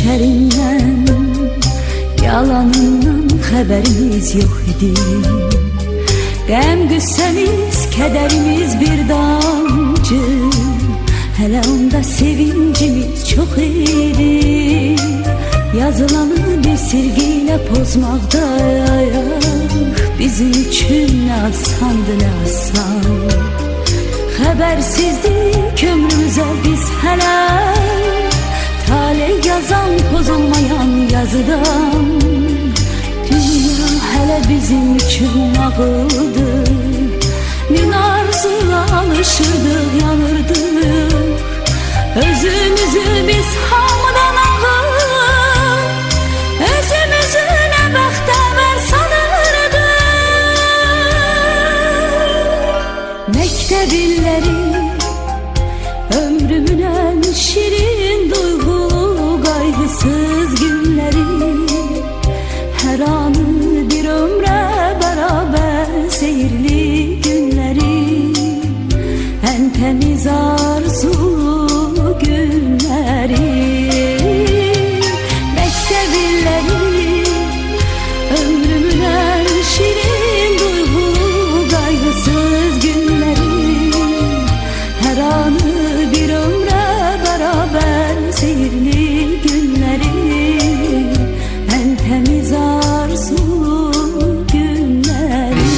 şərindən, yalanından xəbərimiz yox idi. Qəm qüssəmiz, kədərimiz bir damcı, hələ onda sevincimiz çox idi. Yazılanı bir silgiyle pozmaqdayıq, bizim üçün nə asandı, nə asan. Xəbərsizdik ömrümüzə biz hələ, tale yazan pozulmayan yazıdan. Dünya hələ bizim üçün nağıldır, min arzuyla alışırdıq, yanırdıq. Özümüzü biz hamıdan ağır, özümüzü nə bəxtəvər sanırdıq. Məktəb illəri, ömrümün ən şirin duygulu qaygısız günləri, hər anı bir ömrə bərabər seyirli günləri, ən təmiz arzulu günləri. Məktəb illəri, ömrümün ən şirin duygulu qaygısız günləri, hər anı bir ömrə bərabər seyirli günləri, ən təmiz arzulu günləri.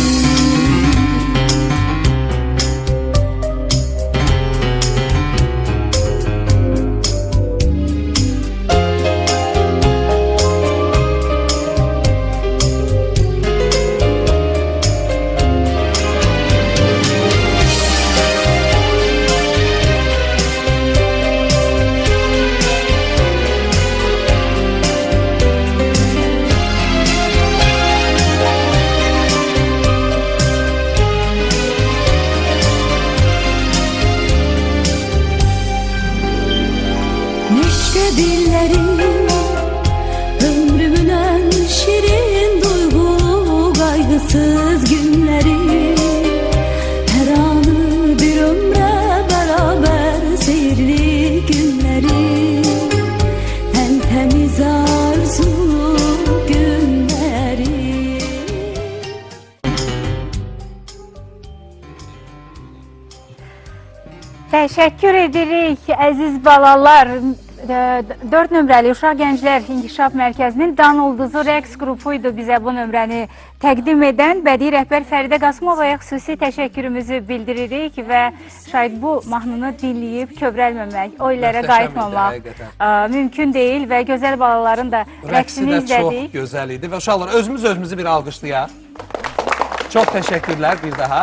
Dilleri, ömrümün en şirin duygulu kaygısız günleri, her anı bir ömre beraber seyirli günleri, en temiz arzulu günleri. Teşekkür edirik əziz balalar. 4 nömrəli Uşaq Gənclər İnkişaf Mərkəzinin Dan Ulduzu rəqs qrupuydu bizə bu nömrəni təqdim edən. Bədii rəhbər Fəridə Qasımovaya xüsusi təşəkkürümüzü bildiririk və şayad bu mahnını dinləyib kövrəlməmək, o illərə qayıtmamaq mümkün deyil və gözəl balaların da rəqsini izlədik. Rəqsi də çox gözəl idi və uşaqlar özümüzü bir alqışlayaq. Çox təşəkkürlər bir daha.